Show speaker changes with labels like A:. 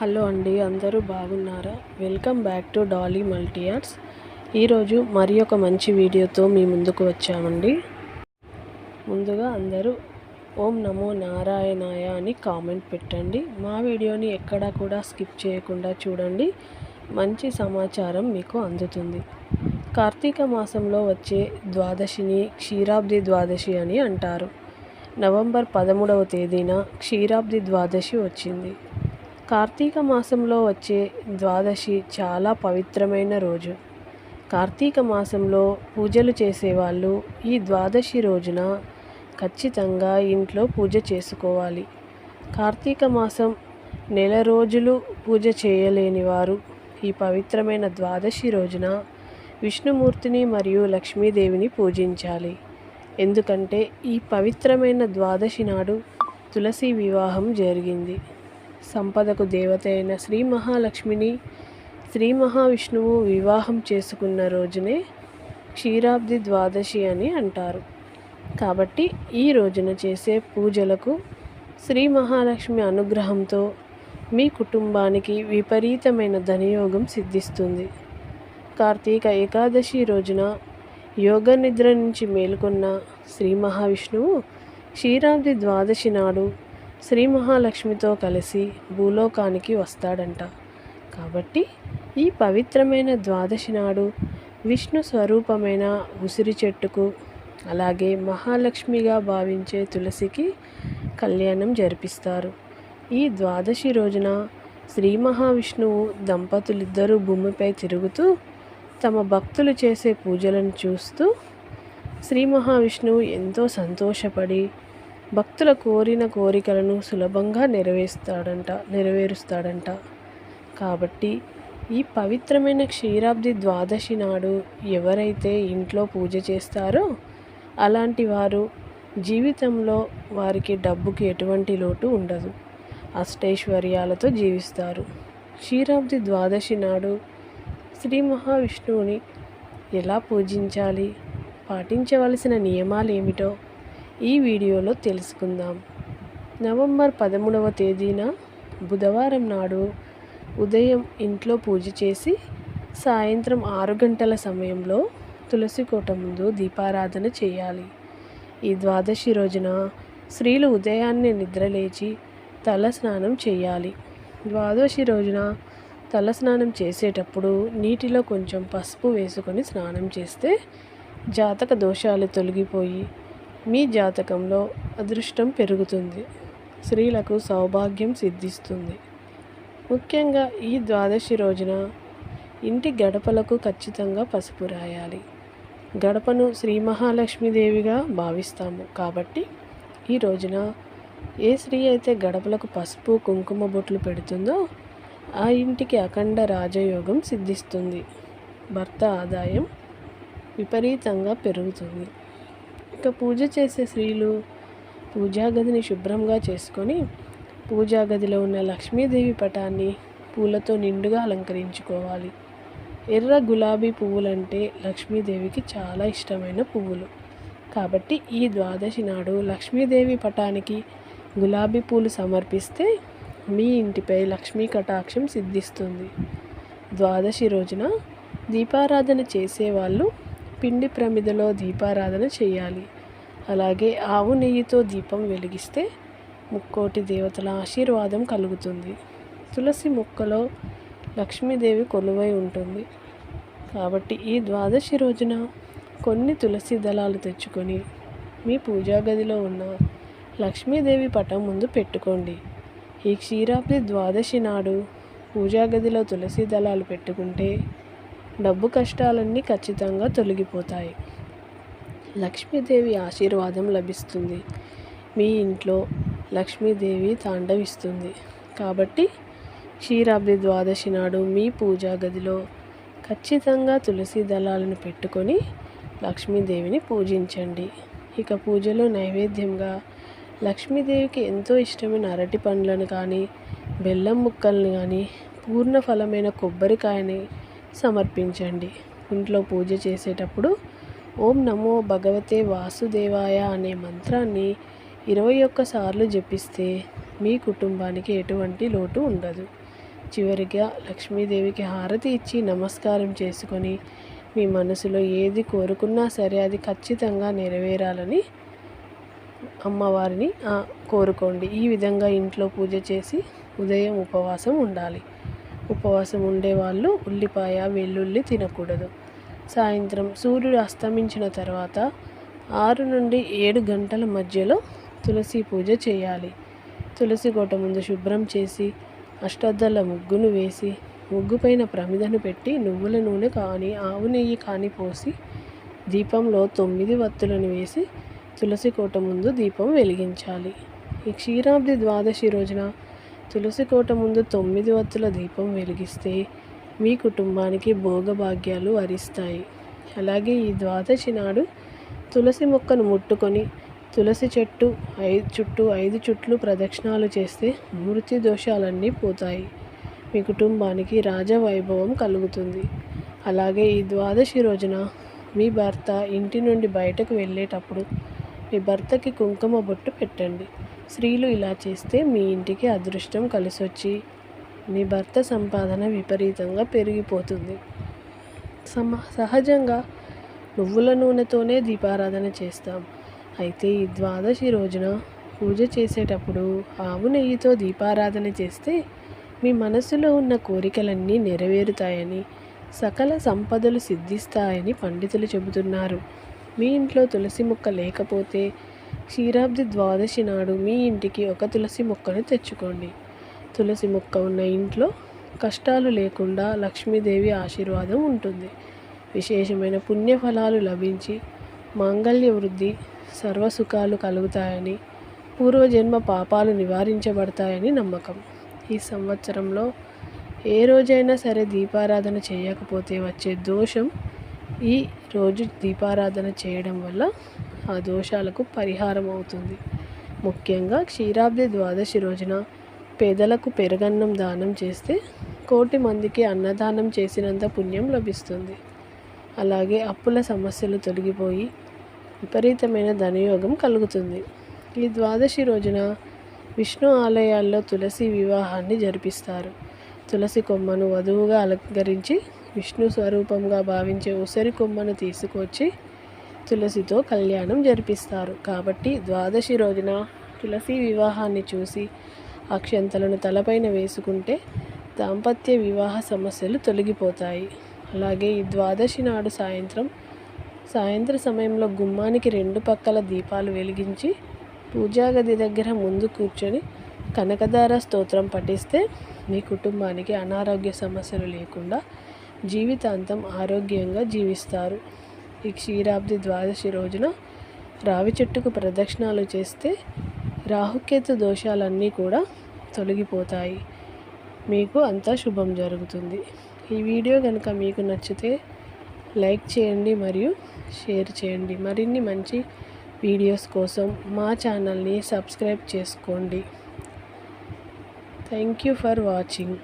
A: Hello అండి, అందరూ బాగున్నారా? Welcome back to Dolly multi arts. ఈరోజు మరి ఒక మంచి వీడియోతో మీ ముందుకు వచ్చామండి. ముందుగా అందరూ ఓం నమో నారాయణాయ అని కామెంట్ పెట్టండి. మా వీడియోని ఎక్కడా కూడా స్కిప్ చేయకుండా చూడండి, మంచి సమాచారం మీకు అందుతుంది. కార్తీక మాసంలో వచ్చే ద్వాదశిని క్షీరాబ్ది ద్వాదశి అని అంటారు. నవంబర్ 13వ తేదీన క్షీరాబ్ది ద్వాదశి వచ్చింది. కార్తీక మాసంలో వచ్చే ద్వాదశి చాలా పవిత్రమైన రోజు. కార్తీక మాసంలో పూజలు చేసేవాళ్ళు ఈ ద్వాదశి రోజున ఖచ్చితంగా ఇంట్లో పూజ చేసుకోవాలి. కార్తీక మాసం నెల రోజులు పూజ చేయలేని వారు ఈ పవిత్రమైన ద్వాదశి రోజున విష్ణుమూర్తిని మరియు లక్ష్మీదేవిని పూజించాలి. ఎందుకంటే ఈ పవిత్రమైన ద్వాదశి నాడు తులసి వివాహం జరిగింది. సంపదకు దేవత అయిన శ్రీ మహాలక్ష్మిని శ్రీ మహావిష్ణువు వివాహం చేసుకున్న రోజునే క్షీరాబ్ది ద్వాదశి అని అంటారు. కాబట్టి ఈ రోజున చేసే పూజలకు శ్రీ మహాలక్ష్మి అనుగ్రహంతో మీ కుటుంబానికి విపరీతమైన ధనయోగం సిద్ధిస్తుంది. కార్తీక ఏకాదశి రోజున యోగ నిద్ర నుంచి మేల్కొన్న శ్రీ మహావిష్ణువు క్షీరాబ్ది ద్వాదశి నాడు శ్రీ మహాలక్ష్మితో కలిసి భూలోకానికి వస్తాడంట. కాబట్టి ఈ పవిత్రమైన ద్వాదశి నాడు విష్ణు స్వరూపమైన ఉసిరి చెట్టుకు, అలాగే మహాలక్ష్మిగా భావించే తులసికి కళ్యాణం జరిపిస్తారు. ఈ ద్వాదశి రోజున శ్రీ మహావిష్ణువు దంపతులిద్దరూ భూమిపై తిరుగుతూ తమ భక్తులు చేసే పూజలను చూస్తూ శ్రీ మహావిష్ణువు ఎంతో సంతోషపడి భక్తుల కోరిన కోరికలను సులభంగా నెరవేరుస్తాడంట. కాబట్టి ఈ పవిత్రమైన క్షీరాబ్ది ద్వాదశి నాడు ఎవరైతే ఇంట్లో పూజ చేస్తారో అలాంటి వారు జీవితంలో వారికి డబ్బుకి ఎటువంటి లోటు ఉండదు, అష్టైశ్వర్యాలతో జీవిస్తారు. క్షీరాబ్ది ద్వాదశి నాడు శ్రీ మహావిష్ణువుని ఎలా పూజించాలి, పాటించవలసిన నియమాలు ఏమిటో ఈ వీడియోలో తెలుసుకుందాం. నవంబర్ 13వ తేదీన బుధవారం నాడు ఉదయం ఇంట్లో పూజ చేసి సాయంత్రం 6 గంటల సమయంలో తులసి కోట ముందు దీపారాధన చేయాలి. ఈ ద్వాదశి రోజున స్త్రీలు ఉదయాన్నే నిద్రలేచి తల స్నానం చేయాలి. ద్వాదశి రోజున తల స్నానం చేసేటప్పుడు నీటిలో కొంచెం పసుపు వేసుకొని స్నానం చేస్తే జాతక దోషాలు తొలగిపోయి మీ జాతకంలో అదృష్టం పెరుగుతుంది, స్త్రీలకు సౌభాగ్యం సిద్ధిస్తుంది. ముఖ్యంగా ఈ ద్వాదశి రోజున ఇంటి గడపలకు ఖచ్చితంగా పసుపు రాయాలి. గడపను శ్రీ మహాలక్ష్మీదేవిగా భావిస్తాము. కాబట్టి ఈ రోజున ఏ స్త్రీ అయితే గడపలకు పసుపు కుంకుమ బొట్లు పెడుతుందో ఆ ఇంటికి అఖండ రాజయోగం సిద్ధిస్తుంది, భర్త ఆదాయం విపరీతంగా పెరుగుతుంది. ఇక పూజ చేసే స్త్రీలు పూజా గదిని శుభ్రంగా చేసుకొని పూజా గదిలో ఉన్న లక్ష్మీదేవి పటాన్ని పూలతో నిండుగా అలంకరించుకోవాలి. ఎర్ర గులాబీ పువ్వులంటే లక్ష్మీదేవికి చాలా ఇష్టమైన పువ్వులు. కాబట్టి ఈ ద్వాదశి నాడు లక్ష్మీదేవి పటానికి గులాబీ పూలు సమర్పిస్తే మీ ఇంటిపై లక్ష్మీ కటాక్షం సిద్ధిస్తుంది. ద్వాదశి రోజున దీపారాధన చేసేవాళ్ళు పిండి ప్రమిదలో దీపారాధన చేయాలి. అలాగే ఆవు నెయ్యితో దీపం వెలిగిస్తే ముక్కోటి దేవతల ఆశీర్వాదం కలుగుతుంది. తులసి మొక్కలో లక్ష్మీదేవి కొలువై ఉంటుంది. కాబట్టి ఈ ద్వాదశి రోజున కొన్ని తులసి దళాలు తెచ్చుకొని మీ పూజా గదిలో ఉన్న లక్ష్మీదేవి పటం ముందు పెట్టుకోండి. ఈ క్షీరాబ్ది ద్వాదశి నాడు పూజా గదిలో తులసి దళాలు పెట్టుకుంటే డబ్బు కష్టాలన్నీ ఖచ్చితంగా తొలగిపోతాయి, లక్ష్మీదేవి ఆశీర్వాదం లభిస్తుంది, మీ ఇంట్లో లక్ష్మీదేవి తాండవిస్తుంది. కాబట్టి క్షీరాబ్ది ద్వాదశి నాడు మీ పూజా గదిలో ఖచ్చితంగా తులసి దళాలను పెట్టుకొని లక్ష్మీదేవిని పూజించండి. ఇక పూజలో నైవేద్యంగా లక్ష్మీదేవికి ఎంతో ఇష్టమైన అరటి పండ్లను కానీ, బెల్లం ముక్కలను కానీ, పూర్ణ ఫలమైన కొబ్బరికాయని సమర్పించండి. ఇంట్లో పూజ చేసేటప్పుడు ఓం నమో భగవతే వాసుదేవాయ అనే మంత్రాన్ని 21 సార్లు జపిస్తే మీ కుటుంబానికి ఎటువంటి లోటు ఉండదు. చివరిగా లక్ష్మీదేవికి హారతి ఇచ్చి నమస్కారం చేసుకొని మీ మనసులో ఏది కోరుకున్నా సరే అది ఖచ్చితంగా నెరవేరాలని అమ్మవారిని కోరుకోండి. ఈ విధంగా ఇంట్లో పూజ చేసి ఉదయం ఉపవాసం ఉండాలి. ఉపవాసం ఉండేవాళ్ళు ఉల్లిపాయ వెల్లుల్లి తినకూడదు. సాయంత్రం సూర్యుడు అస్తమించిన తర్వాత 6 నుండి 7 గంటల మధ్యలో తులసి పూజ చేయాలి. తులసి కోట ముందు శుభ్రం చేసి అష్టదళ ముగ్గును వేసి ముగ్గుపైన ప్రమిదను పెట్టి నువ్వుల నూనె కానీ ఆవు నెయ్యి కానీ పోసి దీపంలో 9 వత్తులను వేసి తులసి కోట ముందు దీపం వెలిగించాలి. ఈ క్షీరాబ్ది ద్వాదశి రోజున తులసి కోట ముందు 9 వత్తుల దీపం వెలిగిస్తే మీ కుటుంబానికి భోగభాగ్యాలు వరిస్తాయి. అలాగే ఈ ద్వాదశి నాడు తులసి మొక్కను ముట్టుకొని తులసి చెట్టు చుట్టూ 5 చుట్లు ప్రదక్షిణాలు చేస్తే మృత్యు దోషాలన్నీ పోతాయి. మీ కుటుంబానికి రాజవైభవం కలుగుతుంది. అలాగే ఈ ద్వాదశి రోజున మీ భర్త ఇంటి నుండి బయటకు వెళ్ళేటప్పుడు మీ భర్తకి కుంకుమ బొట్టు పెట్టండి. స్త్రీలు ఇలా చేస్తే మీ ఇంటికి అదృష్టం కలిసొచ్చి మీ భర్త సంపాదన విపరీతంగా పెరిగిపోతుంది. సహజంగా నువ్వుల నూనెతోనే దీపారాధన చేస్తాం. అయితే ఈ ద్వాదశి రోజున పూజ చేసేటప్పుడు ఆవు నెయ్యితో దీపారాధన చేస్తే మీ మనసులో ఉన్న కోరికలన్నీ నెరవేరుతాయని, సకల సంపదలు సిద్ధిస్తాయని పండితులు చెబుతున్నారు. మీ ఇంట్లో తులసి మొక్క లేకపోతే క్షీరాబ్ది ద్వాదశి నాడు మీ ఇంటికి ఒక తులసి మొక్కను తెచ్చుకోండి. తులసి మొక్క ఉన్న ఇంట్లో కష్టాలు లేకుండా లక్ష్మీదేవి ఆశీర్వాదం ఉంటుంది. విశేషమైన పుణ్యఫలాలు లభించి మాంగళ్య వృద్ధి, సర్వసుఖాలు కలుగుతాయని, పూర్వజన్మ పాపాలు నివారించబడతాయని నమ్మకం. ఈ సంవత్సరంలో ఏ రోజైనా సరే దీపారాధన చేయకపోతే వచ్చే దోషం ఈ రోజు దీపారాధన చేయడం వల్ల ఆ దోషాలకు పరిహారం అవుతుంది. ముఖ్యంగా క్షీరాబ్ది ద్వాదశి రోజున పేదలకు పెరుగన్నం దానం చేస్తే 1,00,00,000 మందికి అన్నదానం చేసినంత పుణ్యం లభిస్తుంది. అలాగే అప్పుల సమస్యలు తొలగిపోయి విపరీతమైన ధనయోగం కలుగుతుంది. ఈ ద్వాదశి రోజున విష్ణు ఆలయాల్లో తులసి వివాహాన్ని జరిపిస్తారు. తులసి కొమ్మను వధువుగా అలంకరించి విష్ణు స్వరూపంగా భావించే ఉసిరి కొమ్మను తీసుకొచ్చి తులసితో కళ్యాణం జరిపిస్తారు. కాబట్టి ద్వాదశి రోజున తులసి వివాహాన్ని చూసి అక్షంతలను తలపైన వేసుకుంటే దాంపత్య వివాహ సమస్యలు తొలగిపోతాయి. అలాగే ఈ ద్వాదశి నాడు సాయంత్ర సమయంలో గుమ్మానికి 2 పక్కల దీపాలు వెలిగించి పూజాగది దగ్గర ముందు కూర్చొని కనకదార స్తోత్రం పఠిస్తే మీ కుటుంబానికి అనారోగ్య సమస్యలు లేకుండా జీవితాంతం ఆరోగ్యంగా జీవిస్తారు. ఈ క్షీరాబ్ది ద్వాదశి రోజున రావి చెట్టుకు ప్రదక్షిణాలు చేస్తే రాహుకేతు దోషాలన్నీ కూడా తొలగిపోతాయి. మీకు అంతా శుభం జరుగుతుంది. ఈ వీడియో కనుక మీకు నచ్చితే లైక్ చేయండి మరియు షేర్ చేయండి. మరిన్ని మంచి వీడియోస్ కోసం మా ఛానల్ని సబ్స్క్రైబ్ చేసుకోండి. Thank you for watching.